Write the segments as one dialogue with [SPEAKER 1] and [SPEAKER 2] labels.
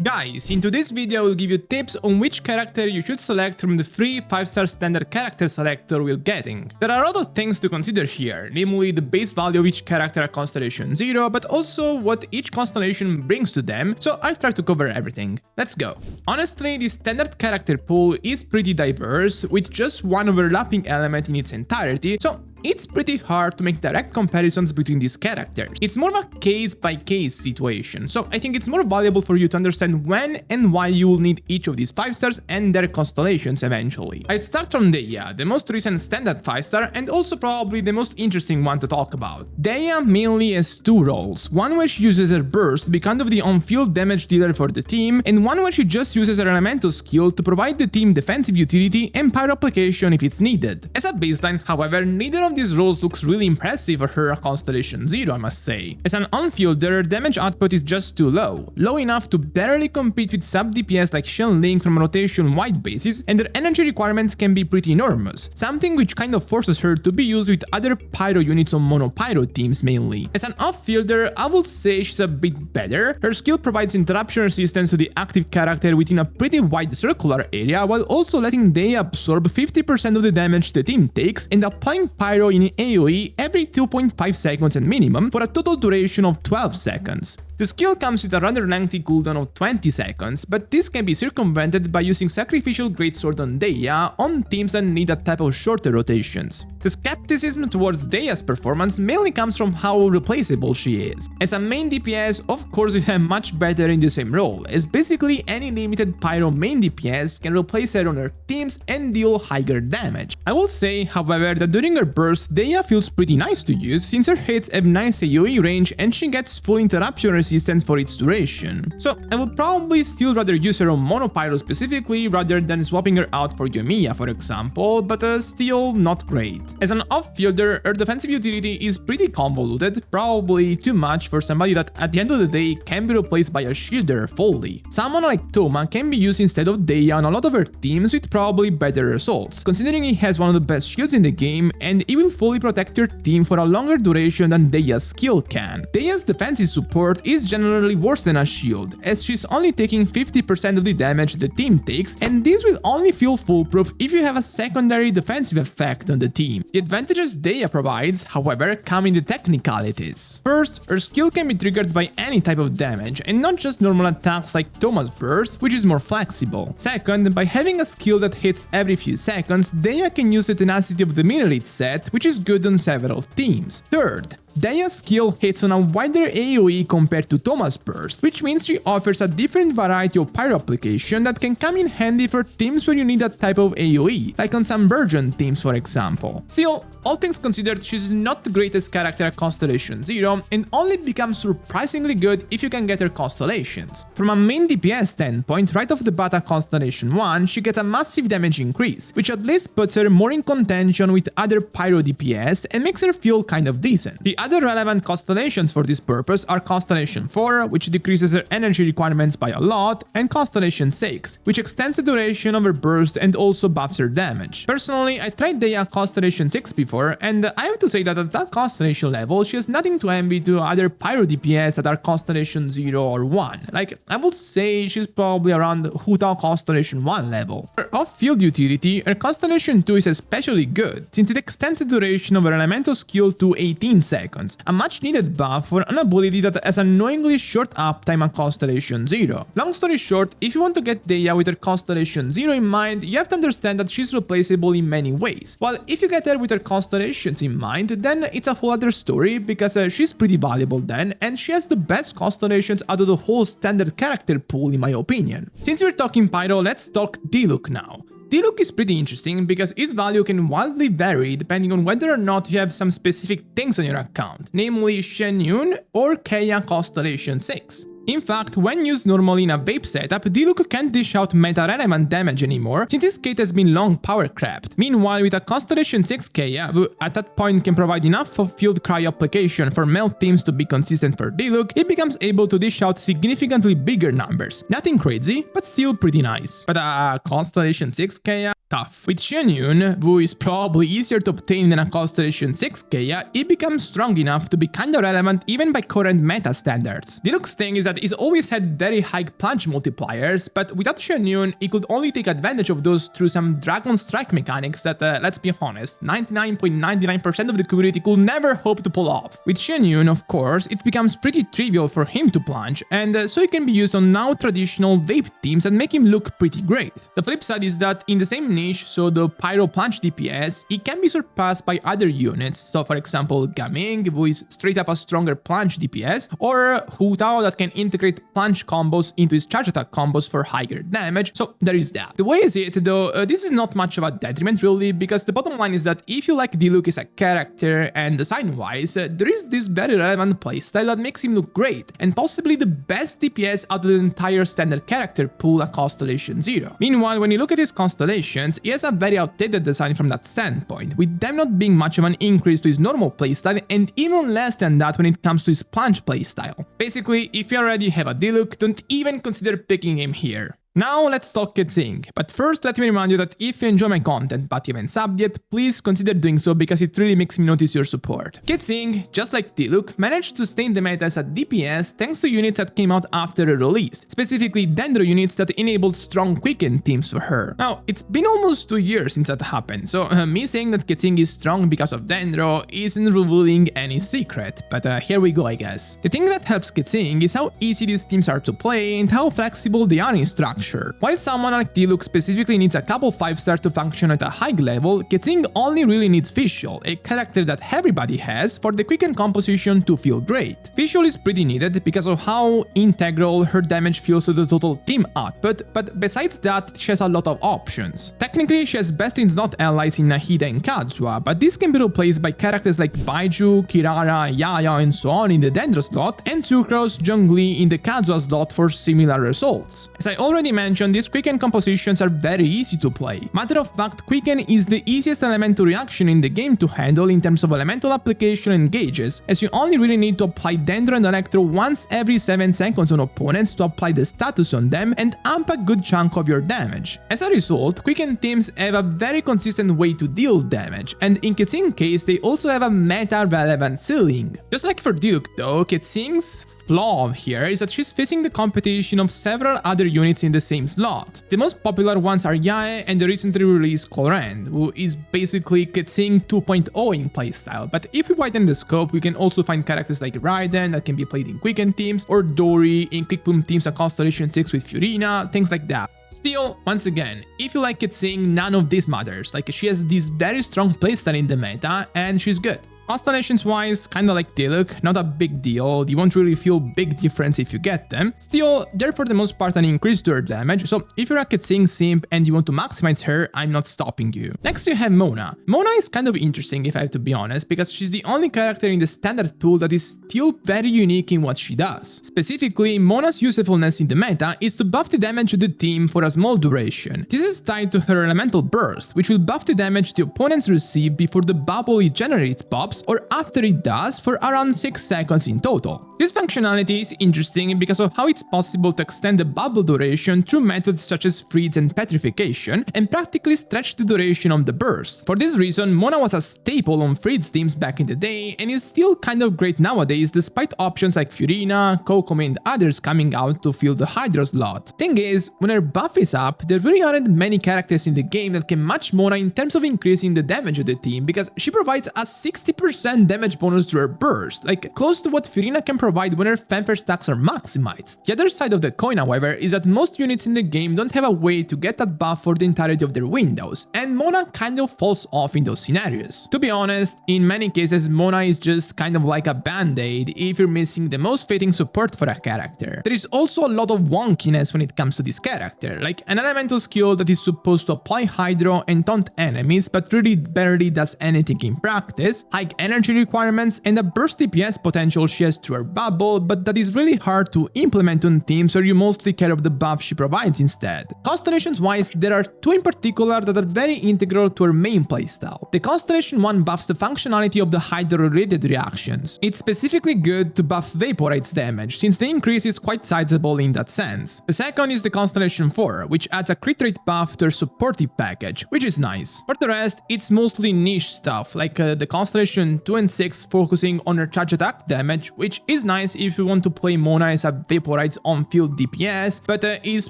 [SPEAKER 1] Guys, in today's video I will give you tips on which character you should select from the free 5-star standard character selector we're getting. There are a lot of things to consider here, namely the base value of each character at Constellation 0, but also what each constellation brings to them, so I'll try to cover everything. Let's go. Honestly, the standard character pool is pretty diverse, with just one overlapping element in its entirety, so it's pretty hard to make direct comparisons between these characters. It's more of a case-by-case situation, so I think it's more valuable for you to understand when and why you will need each of these 5-stars and their constellations eventually. I'll start from Dehya, the most recent standard 5-star and also probably the most interesting one to talk about. Dehya mainly has two roles, one where she uses her burst to be kind of the on-field damage dealer for the team, and one where she just uses her elemental skill to provide the team defensive utility and pyro application if it's needed. As a baseline, however, neither of these roles looks really impressive for her at Constellation 0, I must say. As an on-fielder, her damage output is just too low enough to barely compete with sub-DPS like Shenling from rotation-wide bases, and her energy requirements can be pretty enormous, something which kind of forces her to be used with other pyro units on mono-pyro teams mainly. As an off-fielder, I will say she's a bit better. Her skill provides interruption resistance to the active character within a pretty wide circular area, while also letting Dehya absorb 50% of the damage the team takes and applying pyro in AoE every 2.5 seconds at minimum for a total duration of 12 seconds. The skill comes with a rather lengthy cooldown of 20 seconds, but this can be circumvented by using Sacrificial Greatsword on Dehya on teams that need a type of shorter rotations. The skepticism towards Dehya's performance mainly comes from how replaceable she is. As a main DPS, of course you have much better in the same role, as basically any limited pyro main DPS can replace her on her teams and deal higher damage. I will say, however, that during her burst, Dehya feels pretty nice to use since her hits have nice AoE range and she gets full interruption resistance for its duration. So I would probably still rather use her on monopyro specifically rather than swapping her out for Yoimiya, for example, but still not great. As an off-fielder, her defensive utility is pretty convoluted, probably too much for somebody that at the end of the day can be replaced by a shielder fully. Someone like Thoma can be used instead of Dehya on a lot of her teams with probably better results, considering he has one of the best shields in the game and he will fully protect your team for a longer duration than Dehya's skill can. Dehya's defensive support is generally worse than a shield, as she's only taking 50% of the damage the team takes, and this will only feel foolproof if you have a secondary defensive effect on the team. The advantages Dehya provides, however, come in the technicalities. First, her skill can be triggered by any type of damage, and not just normal attacks like Thoma's burst, which is more flexible. Second, by having a skill that hits every few seconds, Dehya can use the tenacity of the Minolith set, which is good on several teams. Third, Dehya's skill hits on a wider AoE compared to Thoma's burst, which means she offers a different variety of pyro application that can come in handy for teams where you need that type of AoE, like on some Virgin teams for example. Still, all things considered, she's not the greatest character at Constellation 0 and only becomes surprisingly good if you can get her constellations. From a main DPS standpoint, right off the bat at Constellation 1, she gets a massive damage increase, which at least puts her more in contention with other pyro DPS and makes her feel kind of decent. The other relevant constellations for this purpose are Constellation 4, which decreases her energy requirements by a lot, and Constellation 6, which extends the duration of her burst and also buffs her damage. Personally, I tried Dehya Constellation 6 before, and I have to say that at that constellation level, she has nothing to envy to other pyro DPS that are Constellation 0 or 1. Like, I would say she's probably around Hu-Tao Constellation 1 level. For off-field utility, her Constellation 2 is especially good, since it extends the duration of her elemental skill to 18 seconds, a much needed buff for an ability that has annoyingly short uptime at Constellation 0. Long story short, if you want to get Dehya with her Constellation 0 in mind, you have to understand that she's replaceable in many ways, while if you get her with her constellations in mind, then it's a whole other story because she's pretty valuable then, and she has the best constellations out of the whole standard character pool in my opinion. Since we're talking pyro, let's talk Diluc now. Diluc is pretty interesting because its value can wildly vary depending on whether or not you have some specific things on your account, namely Shenyun or Keqing Constellation 6. In fact, when used normally in a vape setup, Diluc can't dish out meta-relevant damage anymore since his kit has been long power-crept. Meanwhile, with a Constellation 6 Keqing, who at that point can provide enough of field cryo application for melt teams to be consistent for Diluc, it becomes able to dish out significantly bigger numbers. Nothing crazy, but still pretty nice. But Constellation 6 Keqing? Tough. With Shenyun, who is probably easier to obtain than a Constellation 6 Keqing, it becomes strong enough to be kinda relevant even by current meta standards. Diluc's thing is that that is always had very high punch multipliers, but without Xianyun, it could only take advantage of those through some Dragon Strike mechanics that, let's be honest, 99.99% of the community could never hope to pull off. With Xianyun, of course, it becomes pretty trivial for him to plunge, and so it can be used on now traditional vape teams that make him look pretty great. The flip side is that in the same niche, so the Pyro Plunge DPS, it can be surpassed by other units, so for example Gaming, who is straight up a stronger plunge DPS, or Hu Tao that can integrate plunge combos into his charge attack combos for higher damage, so there is that. The way I see it though, this is not much of a detriment really, because the bottom line is that if you like Diluc as a character and design-wise, there is this very relevant playstyle that makes him look great, and possibly the best DPS out of the entire standard character pool at Constellation 0. Meanwhile, when you look at his constellations, he has a very outdated design from that standpoint, with them not being much of an increase to his normal playstyle and even less than that when it comes to his plunge playstyle. Basically, if you already have a Diluc, don't even consider picking him here. Now let's talk Keqing, but first let me remind you that if you enjoy my content but you haven't subbed yet, please consider doing so because it really makes me notice your support. Keqing, just like Diluc, managed to stay in the meta as a DPS thanks to units that came out after her release, specifically Dendro units that enabled strong quicken teams for her. Now, it's been almost 2 years since that happened, so me saying that Keqing is strong because of Dendro isn't revealing any secret, but here we go I guess. The thing that helps Keqing is how easy these teams are to play and how flexible they are in structure. While someone like Diluc specifically needs a couple 5-star to function at a high level, Keqing only really needs Visual, a character that everybody has, for the quicken composition to feel great. Visual is pretty needed because of how integral her damage feels to the total team output, but besides that, she has a lot of options. Technically, she has best in slot allies in Nahida and Kazuha, but this can be replaced by characters like Baiju, Kirara, Yaya and so on in the Dendro slot, and Sucrose, Zhongli in the Kazuha slot for similar results. As I already mentioned, these Quicken compositions are very easy to play. Matter of fact, Quicken is the easiest elemental reaction in the game to handle in terms of elemental application and gauges, as you only really need to apply Dendro and Electro once every 7 seconds on opponents to apply the status on them and amp a good chunk of your damage. As a result, Quicken teams have a very consistent way to deal damage, and in Keqing's case, they also have a meta-relevant ceiling. Just like for Diluc though, Keqing's flaw here is that she's facing the competition of several other units in the same slot. The most popular ones are Yae and the recently released Colrand, who is basically Keqing 2.0 in playstyle, but if we widen the scope, we can also find characters like Raiden that can be played in Quicken teams, or Dori in Quick Bloom teams at Constellation 6 with Furina, things like that. Still, once again, if you like Keqing, none of this matters, like she has this very strong playstyle in the meta, and she's good. Constellations-wise, kinda like Diluc, not a big deal, you won't really feel big difference if you get them. Still, they're for the most part an increase to her damage, so if you're a Keqing simp and you want to maximize her, I'm not stopping you. Next you have Mona. Mona is kind of interesting if I have to be honest, because she's the only character in the standard pool that is still very unique in what she does. Specifically, Mona's usefulness in the meta is to buff the damage to the team for a small duration. This is tied to her elemental burst, which will buff the damage the opponents receive before the bubble it generates pops, or after it does for around 6 seconds in total. This functionality is interesting because of how it's possible to extend the bubble duration through methods such as freeze and petrification, and practically stretch the duration of the burst. For this reason, Mona was a staple on freeze teams back in the day, and is still kind of great nowadays despite options like Furina, Kokomi and others coming out to fill the Hydra slot. Thing is, when her buff is up, there really aren't many characters in the game that can match Mona in terms of increasing the damage of the team, because she provides a 60% damage bonus to her burst, like close to what Furina can provide when her fanfare stacks are maximized. The other side of the coin, however, is that most units in the game don't have a way to get that buff for the entirety of their windows, and Mona kind of falls off in those scenarios. To be honest, in many cases Mona is just kind of like a band-aid if you're missing the most fitting support for a character. There is also a lot of wonkiness when it comes to this character, like an elemental skill that is supposed to apply Hydro and taunt enemies but really barely does anything in practice, high energy requirements, and a burst DPS potential she has through her bubble, but that is really hard to implement on teams where you mostly care of the buff she provides instead. Constellations wise, there are two in particular that are very integral to her main playstyle. The Constellation 1 buffs the functionality of the Hydra related reactions. It's specifically good to buff Vaporate's damage, since the increase is quite sizable in that sense. The second is the Constellation 4, which adds a crit rate buff to her supportive package, which is nice. For the rest, it's mostly niche stuff, like the Constellation Constellation 2 and 6 focusing on her charge attack damage, which is nice if you want to play Mona as a Vaporite's on-field DPS, but is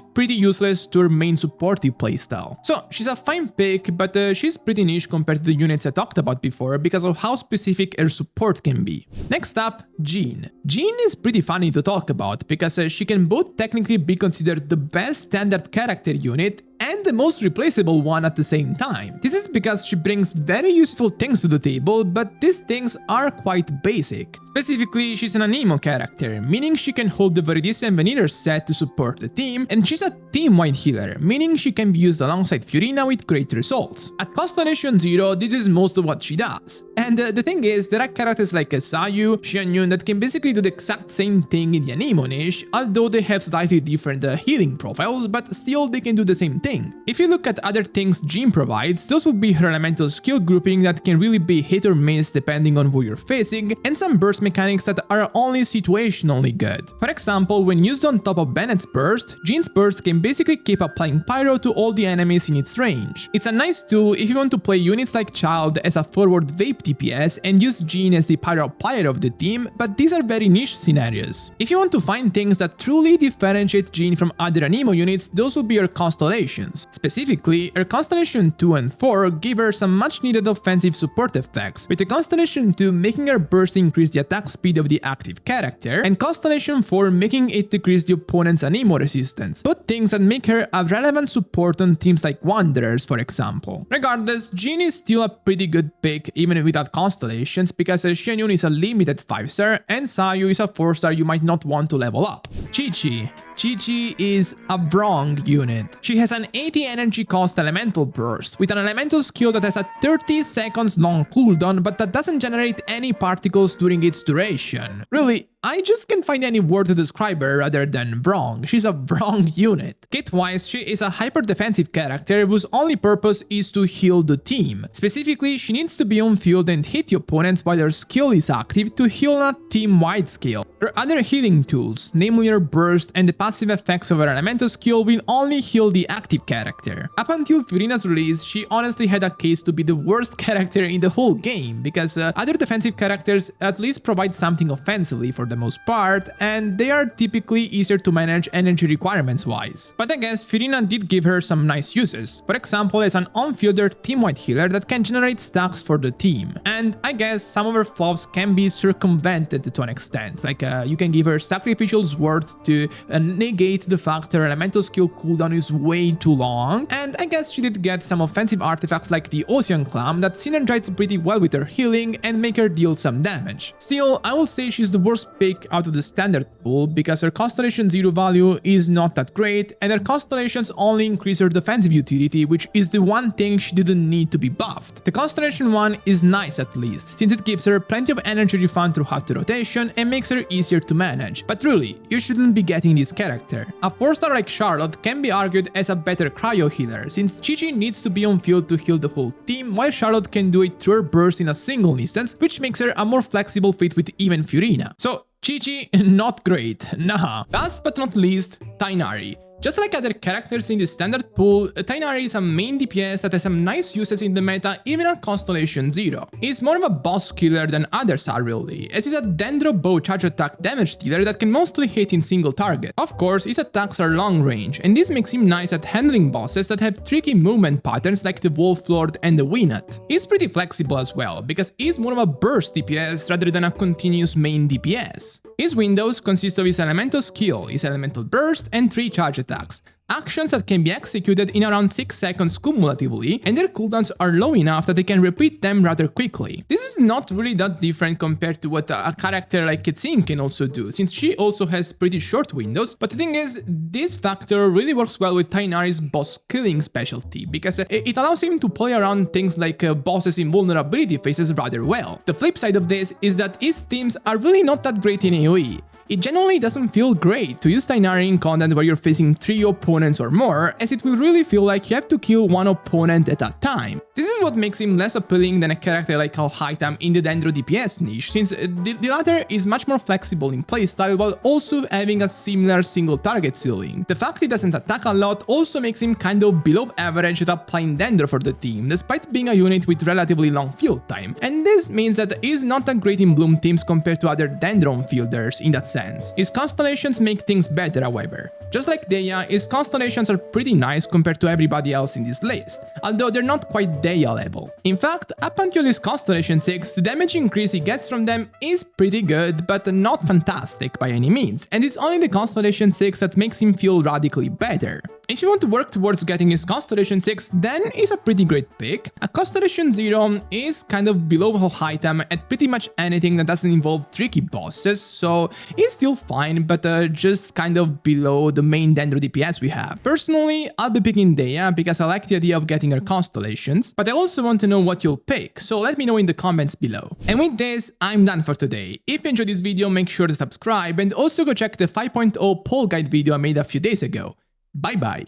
[SPEAKER 1] pretty useless to her main supportive playstyle. So she's a fine pick, but she's pretty niche compared to the units I talked about before because of how specific her support can be. Next up, Jean. Jean is pretty funny to talk about because she can both technically be considered the best standard character unit and the most replaceable one at the same time. This is because she brings very useful things to the table, but these things are quite basic. Specifically, she's an anemo character, meaning she can hold the Veridice and Veneer set to support the team, and she's a team-wide healer, meaning she can be used alongside Fiorina with great results. At Constellation 0, this is most of what she does. And the thing is, there are characters like Sayu, Xianyun that can basically do the exact same thing in the anemo niche, although they have slightly different healing profiles, but still they can do the same thing. If you look at other things Jean provides, those would be her elemental skill grouping that can really be hit or miss depending on who you're facing, and some burst mechanics that are only situationally good. For example, when used on top of Bennett's burst, Jean's burst can basically keep applying pyro to all the enemies in its range. It's a nice tool if you want to play units like Child as a forward vape DPS and use Jean as the pyro applier of the team, but these are very niche scenarios. If you want to find things that truly differentiate Jean from other anemo units, those will be her constellations. Specifically, her Constellation 2 and 4 give her some much needed offensive support effects, with the Constellation 2 making her burst increase the attack speed of the active character, and Constellation 4 making it decrease the opponent's anemo resistance, both things that make her a relevant support on teams like Wanderers, for example. Regardless, Jean is still a pretty good pick even without Constellations, because Xianyun is a limited 5-star and Sayu is a 4-star you might not want to level up. Qiqi. Qiqi is a wrong unit. She has an 80 energy cost elemental burst, with an elemental skill that has a 30 seconds long cooldown, but that doesn't generate any particles during its duration. Really, I just can't find any word to describe her other than wrong. She's a wrong unit. Kit-wise, she is a hyper-defensive character whose only purpose is to heal the team. Specifically, she needs to be on field and hit the opponents while her skill is active to heal on a team-wide scale. Her other healing tools, namely her burst and the passive effects of her elemental skill, will only heal the active character. Up until Fiorina's release, she honestly had a case to be the worst character in the whole game, because other defensive characters at least provide something offensively for the most part, and they are typically easier to manage energy requirements wise. But I guess Fiorina did give her some nice uses, for example as an on-fielder team-wide healer that can generate stacks for the team. And I guess some of her flaws can be circumvented to an extent, like you can give her Sacrificial Sword to negate the fact her elemental skill cooldown is way too long, and I guess she did get some offensive artifacts like the Ocean Clam that synergize pretty well with her healing and make her deal some damage. Still, I will say she's the worst pick out of the standard pool because her Constellation 0 value is not that great, and her constellations only increase her defensive utility, which is the one thing she didn't need to be buffed. The Constellation 1 is nice at least, since it gives her plenty of energy refund throughout the rotation and makes her easier to manage, but really, you shouldn't be getting this character. A 4-star like Charlotte can be argued as a better cryo healer, since Qiqi needs to be on field to heal the whole team, while Charlotte can do it through her burst in a single instance, which makes her a more flexible fit with even Fiorina. So Qiqi, not great, nah. Last but not least, Tighnari. Just like other characters in the standard pool, Tighnari is a main DPS that has some nice uses in the meta even at Constellation 0. He's more of a boss killer than others are really, as he's a Dendro Bow charge attack damage dealer that can mostly hit in single target. Of course, his attacks are long range, and this makes him nice at handling bosses that have tricky movement patterns like the Wolf Lord and the Winat. He's pretty flexible as well, because he's more of a burst DPS rather than a continuous main DPS. His windows consist of his elemental skill, his elemental burst, and 3 charge attacks. Actions that can be executed in around 6 seconds cumulatively, and their cooldowns are low enough that they can repeat them rather quickly. This is not really that different compared to what a character like Keqing can also do, since she also has pretty short windows, but the thing is, this factor really works well with Tighnari's boss killing specialty, because it allows him to play around things like bosses in vulnerability phases rather well. The flip side of this is that his teams are really not that great in AoE. It generally doesn't feel great to use Tighnari in content where you're facing 3 opponents or more, as it will really feel like you have to kill one opponent at a time. This is what makes him less appealing than a character like Al-Haytham in the Dendro DPS niche, since the latter is much more flexible in playstyle while also having a similar single target ceiling. The fact he doesn't attack a lot also makes him kind of below average at applying Dendro for the team, despite being a unit with relatively long field time, and this means that he is not that great in Bloom teams compared to other Dendron fielders in that sense. His constellations make things better, however. Just like Dehya, his constellations are pretty nice compared to everybody else in this list, although they're not quite Dehya level. In fact, up until his Constellation 6, the damage increase he gets from them is pretty good, but not fantastic by any means, and it's only the Constellation 6 that makes him feel radically better. If you want to work towards getting his Constellation 6, then it's a pretty great pick. A Constellation 0 is kind of below Al-Haytham at pretty much anything that doesn't involve tricky bosses, so it's still fine, but just kind of below the main Dendro DPS we have. Personally, I'll be picking Dehya because I like the idea of getting her constellations, but I also want to know what you'll pick, so let me know in the comments below. And with this, I'm done for today. If you enjoyed this video, make sure to subscribe and also go check the 5.0 poll guide video I made a few days ago. Bye bye.